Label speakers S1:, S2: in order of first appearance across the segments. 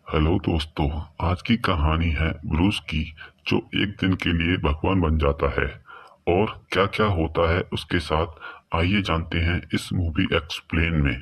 S1: Hello दोस्तों। आज की कहानी है ब्रूस की, जो एक दिन के लिए भगवान बन जाता है। और क्या क्या होता है उसके साथ, आइए जानते हैं इस मूवी एक्सप्लेन में।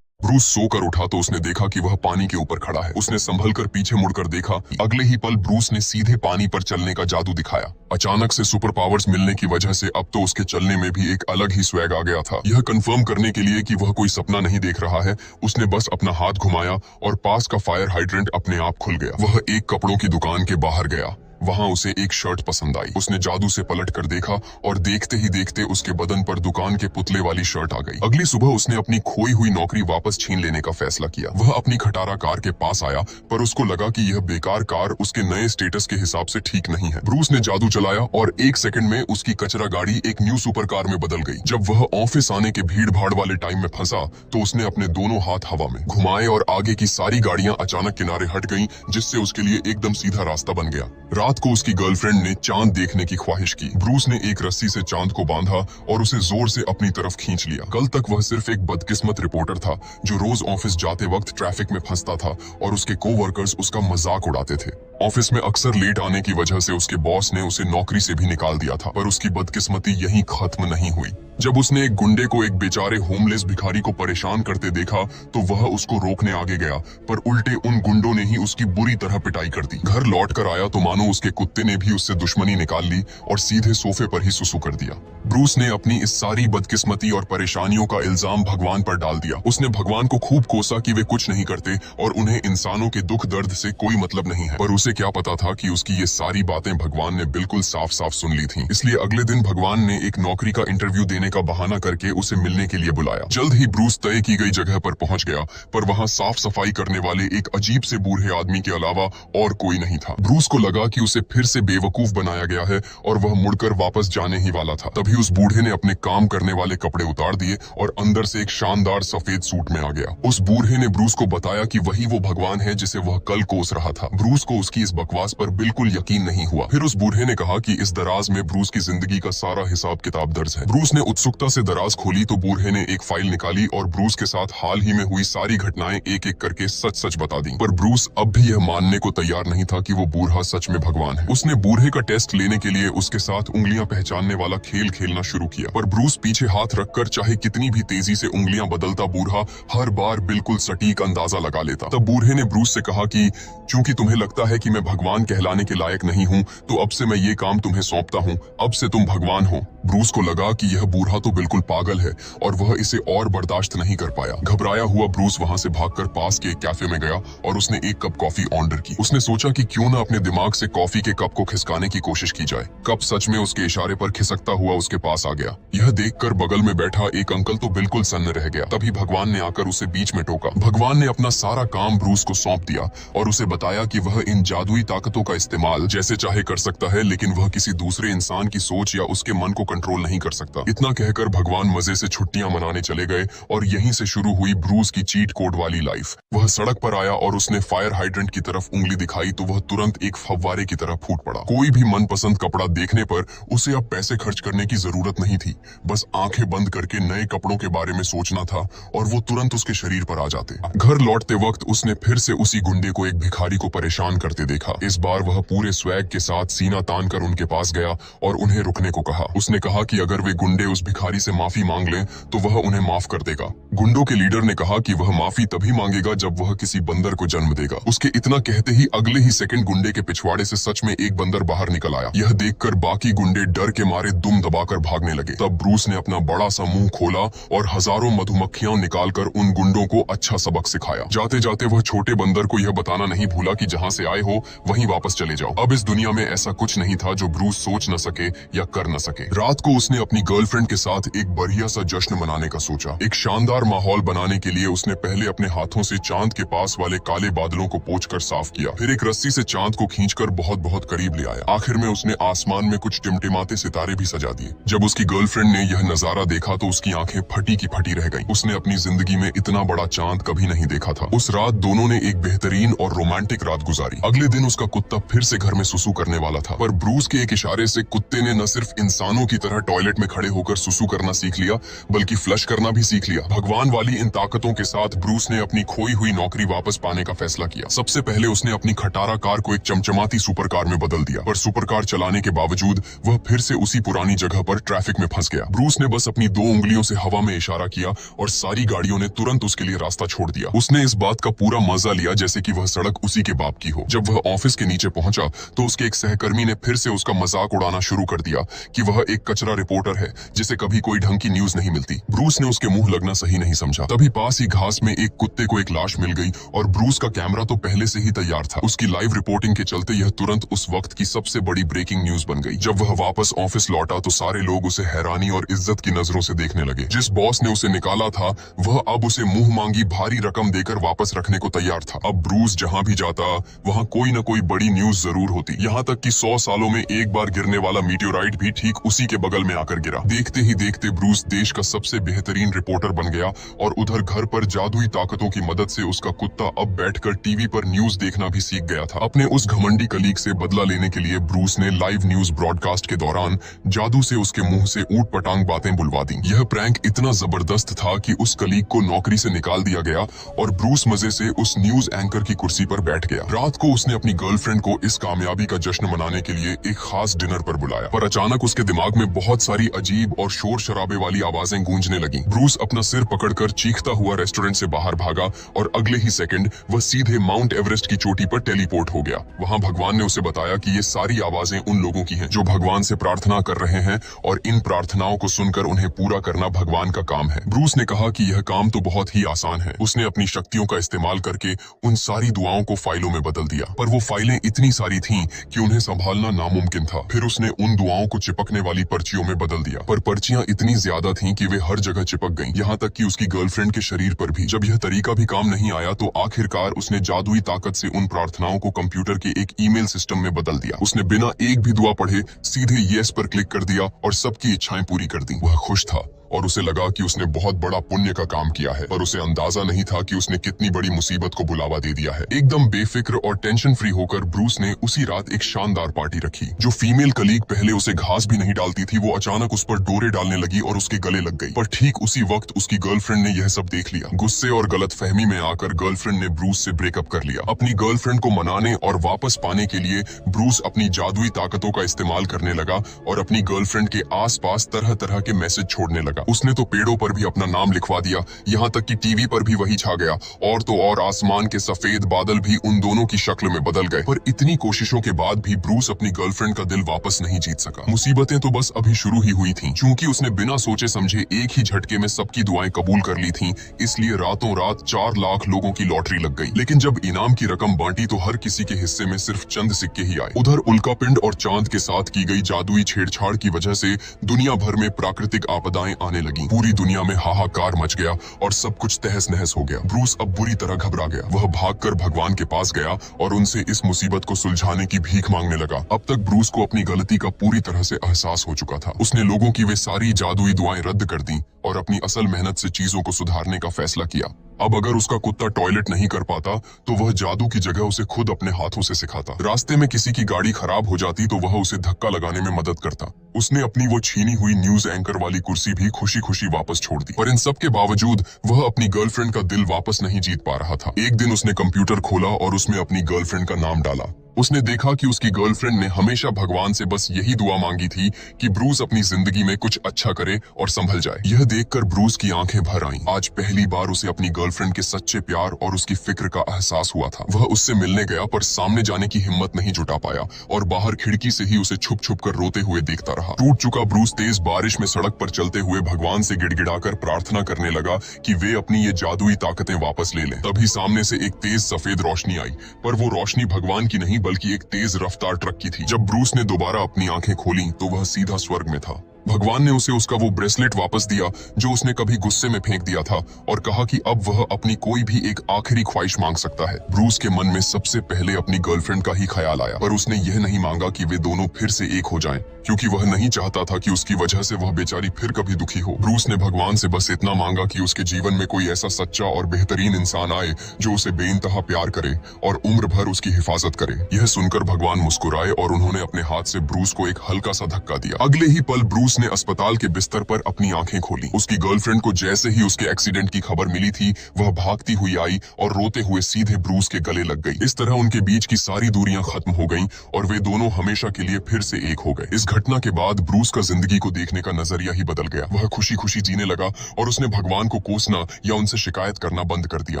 S2: ब्रूस सोकर उठा तो उसने देखा कि वह पानी के ऊपर खड़ा है। उसने संभल कर पीछे मुड़कर देखा। अगले ही पल ब्रूस ने सीधे पानी पर चलने का जादू दिखाया। अचानक से सुपर पावर्स मिलने की वजह से अब तो उसके चलने में भी एक अलग ही स्वैग आ गया था। यह कंफर्म करने के लिए कि वह कोई सपना नहीं देख रहा है, उसने बस अपना हाथ घुमाया और पास का फायर हाइड्रेंट अपने आप खुल गया। वह एक कपड़ों की दुकान के बाहर गया। वहां उसे एक शर्ट पसंद आई। उसने जादू से पलट कर देखा और देखते ही देखते उसके बदन पर दुकान के पुतले वाली शर्ट आ गई। अगली सुबह उसने अपनी खोई हुई नौकरी वापस छीन लेने का फैसला किया। वह अपनी खटारा कार के पास आया, पर उसको लगा कि यह बेकार कार उसके नए स्टेटस के हिसाब से ठीक नहीं है। ब्रूस ने जादू चलाया और 1 सेकंड में उसकी कचरा गाड़ी एक न्यू सुपर कार में बदल गई। जब वह ऑफिस आने के भीड़ भाड़ वाले टाइम में फंसा तो उसने अपने दोनों हाथ हवा में घुमाए और आगे की सारी गाड़ियां अचानक किनारे हट गईं, जिससे उसके लिए एकदम सीधा रास्ता बन गया। रात को उसकी गर्लफ्रेंड ने चांद देखने की ख्वाहिश की। ब्रूस ने एक रस्सी से चांद को बांधा और उसे जोर से अपनी तरफ खींच लिया। कल तक वह सिर्फ एक बदकिस्मत रिपोर्टर था जो रोज ऑफिस जाते वक्त ट्रैफिक में फंसता था और उसके कोवर्कर्स उसका मजाक उड़ाते थे। ऑफिस में अक्सर लेट आने की वजह से उसके बॉस ने उसे नौकरी से भी निकाल दिया था। पर उसकी बदकिस्मती यहीं खत्म नहीं हुई। जब उसने एक गुंडे को एक बेचारे होमलेस भिखारी को परेशान करते देखा तो वह उसको रोकने आगे गया, पर उल्टे उन गुंडों ने ही उसकी बुरी तरह पिटाई कर दी। घर लौट कर आया तो मानो उसके कुत्ते ने भी उससे दुश्मनी निकाल ली और सीधे सोफे पर ही सुसु कर दिया। ब्रूस ने अपनी इस सारी बदकिस्मती और परेशानियों का इल्जाम भगवान पर डाल दिया। उसने भगवान को खूब कोसा कि वे कुछ नहीं करते और उन्हें इंसानों के दुख दर्द से कोई मतलब नहीं है। पर उसे क्या पता था कि उसकी ये सारी बातें भगवान ने बिल्कुल साफ साफ सुन ली थी। इसलिए अगले दिन भगवान ने एक नौकरी का इंटरव्यू देने का बहाना करके उसे मिलने के लिए बुलाया। जल्द ही ब्रूस तय की गई जगह पर पहुंच गया, पर वहां साफ सफाई करने वाले एक अजीब से बूढ़े आदमी के अलावा और कोई नहीं था। ब्रूस को लगा कि उसे फिर से बेवकूफ बनाया गया है और वह मुड़कर वापस जाने ही वाला था। तभी उस बूढ़े ने अपने काम करने वाले कपड़े उतार दिए और अंदर से एक शानदार सफेद सूट में आ गया। उस बूढ़े ने ब्रूस को बताया कि वही वो भगवान है जिसे वह कल कोस रहा था। ब्रूस को उसकी इस बकवास पर बिल्कुल यकीन नहीं हुआ। फिर उस बूढ़े ने कहा कि इस दराज में ब्रूस की जिंदगी का सारा हिसाब किताब दर्ज है। ब्रूस ने उत्सुकता से दराज खोली तो बूढ़े ने एक फाइल निकाली और ब्रूस के साथ हाल ही में हुई सारी घटनाएं एक एक करके सच सच बता दी। पर ब्रूस अब भी यह मानने को तैयार नहीं था कि वो बूढ़ा सच में भगवान है। उसने बूढ़े का टेस्ट लेने के लिए उसके साथ उंगलियां पहचानने वाला खेल खेलना शुरू किया, पर ब्रूस पीछे हाथ रखकर चाहे कितनी भी तेजी से उंगलियां बदलता बूढ़ा हर बार बिल्कुल सटीक अंदाजा लगा लेता। तब बूढ़े ने ब्रूस से कहा कि चूंकि तुम्हें लगता है कि मैं भगवान कहलाने के लायक नहीं हूँ, तो अब से मैं ये काम तुम्हें सौंपता हूँ। अब से तुम भगवान हो। ब्रूस को लगा कि यह बूढ़ा तो बिल्कुल पागल है और वह इसे और बर्दाश्त नहीं कर पाया। घबराया हुआ ब्रूस वहां से भागकर पास के एक कैफे में गया और उसने एक कप कॉफी ऑर्डर की। उसने सोचा कि क्यों ना अपने दिमाग से कॉफी के कप को खिसकाने की कोशिश की जाए। कप सच में उसके इशारे पर खिसकता हुआ उसके पास आ गया। यह देखकर बगल में बैठा एक अंकल तो बिल्कुल सन्न रह गया। तभी भगवान ने आकर उसे बीच में टोका। भगवान ने अपना सारा काम ब्रूस को सौंप दिया और उसे बताया कि वह इन जादुई ताकतों का इस्तेमाल जैसे चाहे कर सकता है, लेकिन वह किसी दूसरे इंसान की सोच या उसके मन को कंट्रोल नहीं कर सकता। इतना कहकर भगवान मजे से छुट्टियां मनाने चले गए और यहीं से शुरू हुई ब्रूस की चीट कोड वाली लाइफ। वह सड़क पर आया और उसने फायर हाइड्रेंट की तरफ उंगली दिखाई तो वह तुरंत एक फव्वारे की तरह फूट पड़ा। कोई भी मनपसंद कपड़ा देखने पर उसे अब पैसे खर्च करने की जरूरत नहीं थी। बस आंखें बंद करके नए कपड़ों के बारे में सोचना था और वो तुरंत उसके शरीर पर आ जाते। घर लौटते वक्त उसने फिर से उसी गुंडे को एक भिखारी को परेशान करते देखा। इस बार वह पूरे स्वैग के साथ सीना तान कर उनके पास गया और उन्हें रुकने को कहा। उसने कहा कि अगर वे गुंडे उस भिखारी से माफी मांग लें तो वह उन्हें माफ कर देगा। गुंडों के लीडर ने कहा कि वह माफी तभी मांगेगा जब वह किसी बंदर को जन्म देगा। उसके इतना कहते ही अगले ही सेकंड गुंडे के पिछवाड़े से सच में एक बंदर बाहर निकल आया। यह देखकर बाकी गुंडे डर के मारे दुम दबाकर भागने लगे। तब ब्रूस ने अपना बड़ा सा मुंह खोला और हजारों मधुमक्खियां निकालकर उन गुंडों को अच्छा सबक सिखाया। जाते जाते वह छोटे बंदर को यह बताना नहीं भूला कि जहां से आए हो वहीं वापस चले जाओ। अब इस दुनिया में ऐसा कुछ नहीं था जो ब्रूस सोच न सके या कर न सके। रात को उसने अपनी गर्लफ्रेंड के साथ एक बढ़िया सा जश्न मनाने का सोचा। एक शानदार माहौल बनाने के लिए उसने पहले अपने हाथों से चांद के पास वाले काले बादलों को पोंछकर साफ किया। फिर एक रस्सी से चांद को खींचकर बहुत बहुत करीब ले आया। आखिर में उसने आसमान में कुछ टिमटिमाते सितारे भी सजा दिए। जब उसकी गर्लफ्रेंड ने यह नजारा देखा तो उसकी आंखें फटी की फटी रह गईं। उसने अपनी जिंदगी में इतना बड़ा चांद कभी नहीं देखा था। उस रात दोनों ने एक बेहतरीन और रोमांटिक रात गुजारी। अगले अगले दिन उसका कुत्ता फिर से घर में सुसु करने वाला था, पर ब्रूस के एक इशारे से कुत्ते ने न सिर्फ इंसानों की तरह टॉयलेट में खड़े होकर सुसु करना सीख लिया, बल्कि फ्लश करना भी सीख लिया। भगवान वाली इन ताकतों के साथ ब्रूस ने अपनी खोई हुई नौकरी वापस पाने का फैसला किया। सबसे पहले उसने अपनी खटारा कार को एक चमचमाती सुपर कार में बदल दिया, पर सुपर कार चलाने के बावजूद वह फिर से उसी पुरानी जगह पर ट्रैफिक में फंस गया। ब्रूस ने बस अपनी 2 उंगलियों से हवा में इशारा किया और सारी गाड़ियों ने तुरंत उसके लिए रास्ता छोड़ दिया। उसने इस बात का पूरा मजा लिया जैसे कि वह सड़क उसी के बाप की हो। जब वह ऑफिस के नीचे पहुंचा तो उसके एक सहकर्मी ने फिर से उसका मजाक उड़ाना शुरू कर दिया कि वह एक कचरा रिपोर्टर है जिसे कभी कोई ढंग की न्यूज नहीं मिलती। ब्रूस ने उसके मुंह लगना सही नहीं समझा। तभी पास ही घास में एक कुत्ते को एक लाश मिल गई और ब्रूस का कैमरा तो पहले से ही तैयार था। उसकी लाइव रिपोर्टिंग के चलते यह तुरंत उस वक्त की सबसे बड़ी ब्रेकिंग न्यूज बन गई। जब वह वापस ऑफिस लौटा तो सारे लोग उसे हैरानी और इज्जत की नजरों से देखने लगे। जिस बॉस ने उसे निकाला था वह अब उसे मुंह मांगी भारी रकम देकर वापस रखने को तैयार था। अब ब्रूस जहां भी जाता वहां कोई न कोई बड़ी न्यूज जरूर होती। यहाँ तक कि 100 सालों में एक बार गिरने वाला मीटियोराइट भी ठीक उसी के बगल में आकर गिरा। देखते ही देखते ब्रूस देश का सबसे बेहतरीन रिपोर्टर बन गया और उधर घर पर जादुई ताकतों की मदद से उसका कुत्ता अब बैठकर टीवी पर न्यूज देखना भी सीख गया था। अपने उस घमंडी कलीग से बदला लेने के लिए ब्रूस ने लाइव न्यूज ब्रॉडकास्ट के दौरान जादू से उसके मुंह से ऊट पटांग बातें बुलवा दी। यह प्रैंक इतना जबरदस्त था कि उस कलीग को नौकरी से निकाल दिया गया और ब्रूस मजे से उस न्यूज एंकर की कुर्सी पर बैठ गया। रात को उसने अपनी गर्लफ्रेंड को इस कामयाबी का जश्न मनाने के लिए एक खास डिनर पर बुलाया, पर अचानक उसके दिमाग में बहुत सारी अजीब और शोर शराबे वाली आवाजें गूंजने लगी। ब्रूस अपना सिर पकड़कर चीखता हुआ रेस्टोरेंट से बाहर भागा और अगले ही सेकंड वह सीधे माउंट एवरेस्ट की चोटी पर टेलीपोर्ट हो गया। वहां भगवान ने उसे बताया कि ये सारी आवाजें उन लोगों की हैं जो भगवान से प्रार्थना कर रहे हैं और इन प्रार्थनाओं को सुनकर उन्हें पूरा करना भगवान का काम है। ब्रूस ने कहा कि यह काम तो बहुत ही आसान है। उसने अपनी शक्तियों का इस्तेमाल करके उन सारी दुआओं को फाइलों में बदल दिया, पर वो फाइलें इतनी सारी थीं कि उन्हें संभालना नामुमकिन था। फिर उसने उन दुआओं को चिपकने वाली पर्चियों में बदल दिया, पर पर्चियां इतनी ज्यादा थीं कि वे हर जगह चिपक गईं, यहाँ तक कि उसकी गर्लफ्रेंड के शरीर पर भी। जब यह तरीका भी काम नहीं आया तो आखिरकार उसने जादुई ताकत से उन प्रार्थनाओं को कंप्यूटर के एक ईमेल सिस्टम में बदल दिया। उसने बिना एक भी दुआ पढ़े सीधे येस पर क्लिक कर दिया और सबकी इच्छाएं पूरी कर दी। वह खुश था और उसे लगा कि उसने बहुत बड़ा पुण्य का काम किया है, पर उसे अंदाजा नहीं था कि उसने कितनी बड़ी मुसीबत को बुलावा दे दिया है। एकदम बेफिक्र और टेंशन फ्री होकर ब्रूस ने उसी रात एक शानदार पार्टी रखी। जो फीमेल कलीग पहले उसे घास भी नहीं डालती थी वो अचानक उस पर डोरे डालने लगी और उसके गले लग गई। पर ठीक उसी वक्त उसकी गर्लफ्रेंड ने यह सब देख लिया। गुस्से और गलतफहमी में आकर गर्लफ्रेंड ने ब्रूस से ब्रेकअप कर लिया। अपनी गर्लफ्रेंड को मनाने और वापस पाने के लिए ब्रूस अपनी जादुई ताकतों का इस्तेमाल करने लगा और अपनी गर्लफ्रेंड के आसपास तरह तरह के मैसेज छोड़ने लगा। उसने तो पेड़ों पर भी अपना नाम लिखवा दिया, यहाँ तक कि टीवी पर भी वही छा गया और तो और आसमान के सफेद बादल भी उन दोनों की शक्ल में बदल गए। पर इतनी कोशिशों के बाद भी ब्रूस अपनी गर्लफ्रेंड का दिल वापस नहीं जीत सका। मुसीबतें तो बस अभी शुरू ही हुई थीं। चूंकि उसने बिना सोचे समझे एक ही झटके में सबकी दुआएं कबूल कर ली थीं, इसलिए रातों रात 4 लाख लोगों की लॉटरी लग गई। लेकिन जब इनाम की रकम बांटी तो हर किसी के हिस्से में सिर्फ चंद सिक्के ही आए। उधर उल्कापिंड और चांद के साथ की गई जादुई छेड़छाड़ की वजह से दुनिया भर में प्राकृतिक आपदाएं आने लगी। पूरी दुनिया में हाहाकार मच गया और सब कुछ तहस नहस हो गया। ब्रूस अब बुरी तरह घबरा गया। वह भागकर भगवान के पास गया और उनसे इस मुसीबत को सुलझाने की भीख मांगने लगा। अब तक ब्रूस को अपनी गलती का पूरी तरह से एहसास हो चुका था। उसने लोगों की वे सारी जादुई दुआएं रद्द कर दी और अपनी असल मेहनत से चीजों को सुधारने का फैसला किया। अब अगर उसका कुत्ता टॉयलेट नहीं कर पाता तो वह जादू की जगह उसे खुद अपने हाथों से सिखाता। रास्ते में किसी की गाड़ी खराब हो जाती तो वह उसे धक्का लगाने में मदद करता। उसने अपनी वो छीनी हुई न्यूज एंकर वाली कुर्सी भी खुशी खुशी वापस छोड़ दी। पर इन सब के बावजूद वह अपनी गर्लफ्रेंड का दिल वापस नहीं जीत पा रहा था। एक दिन उसने कंप्यूटर खोला और उसमें अपनी गर्लफ्रेंड का नाम डाला। उसने देखा कि उसकी गर्लफ्रेंड ने हमेशा भगवान से बस यही दुआ मांगी थी कि ब्रूस अपनी जिंदगी में कुछ अच्छा करे और संभल जाए। यह देखकर ब्रूस की आंखें भर आईं। आज पहली बार उसे अपनी गर्लफ्रेंड के सच्चे प्यार और उसकी फिक्र का एहसास हुआ था। वह उससे मिलने गया पर सामने जाने की हिम्मत नहीं जुटा पाया और बाहर खिड़की से ही उसे छुप छुप कर रोते हुए देखता रहा। टूट चुका ब्रूस तेज बारिश में सड़क पर चलते हुए भगवान से गिड़गिड़ाकर प्रार्थना करने लगा कि वे अपनी ये जादुई ताकतें वापस ले लें। तभी सामने से एक तेज सफेद रोशनी आई, पर वो रोशनी भगवान की नहीं बल्कि एक तेज रफ्तार ट्रक की थी। जब ब्रूस ने दोबारा अपनी आंखें खोली तो वह सीधा स्वर्ग में था। भगवान ने उसे उसका वो ब्रेसलेट वापस दिया जो उसने कभी गुस्से में फेंक दिया था और कहा कि अब वह अपनी कोई भी एक आखिरी ख्वाहिश मांग सकता है। ब्रूस के मन में सबसे पहले अपनी गर्लफ्रेंड का ही ख्याल आया, पर उसने यह नहीं मांगा कि वे दोनों फिर से एक हो जाएं, क्योंकि वह नहीं चाहता था कि उसकी वजह से वह बेचारी फिर कभी दुखी हो। ब्रूस ने भगवान से बस इतना मांगा कि उसके जीवन में कोई ऐसा सच्चा और बेहतरीन इंसान आए जो उसे बेइंतहा प्यार करे और उम्र भर उसकी हिफाजत करे। यह सुनकर भगवान मुस्कुराए और उन्होंने अपने हाथ से ब्रूस को एक हल्का सा धक्का दिया। अगले ही पल ब्रूस ने अस्पताल के बिस्तर पर अपनी आंखें खोली। उसकी गर्लफ्रेंड को जैसे ही उसके एक्सीडेंट की खबर मिली थी, वह भागती हुई आई और रोते हुए सीधे ब्रूस के गले लग गई। इस तरह उनके बीच की सारी दूरियां खत्म हो गईं और वे दोनों हमेशा के लिए फिर से एक हो गए। इस घटना के बाद ब्रूस का जिंदगी को देखने का नजरिया ही बदल गया। वह खुशी खुशी जीने लगा और उसने भगवान को कोसना या उनसे शिकायत करना बंद कर दिया।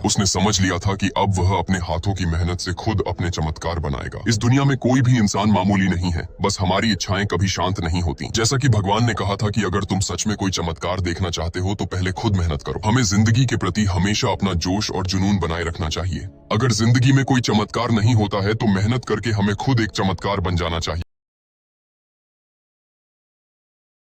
S2: उसने समझ लिया था कि अब वह अपने हाथों की मेहनत से खुद अपने चमत्कार बनाएगा। इस दुनिया में कोई भी इंसान मामूली नहीं है, बस हमारी इच्छाएं कभी शांत नहीं होती। जैसा कि भगवान ने कहा था कि अगर तुम सच में कोई चमत्कार देखना चाहते हो तो पहले खुद मेहनत करो। हमें जिंदगी के प्रति हमेशा अपना जोश और जुनून बनाए रखना चाहिए। अगर जिंदगी में कोई चमत्कार नहीं होता है तो मेहनत करके हमें खुद एक चमत्कार बन जाना चाहिए।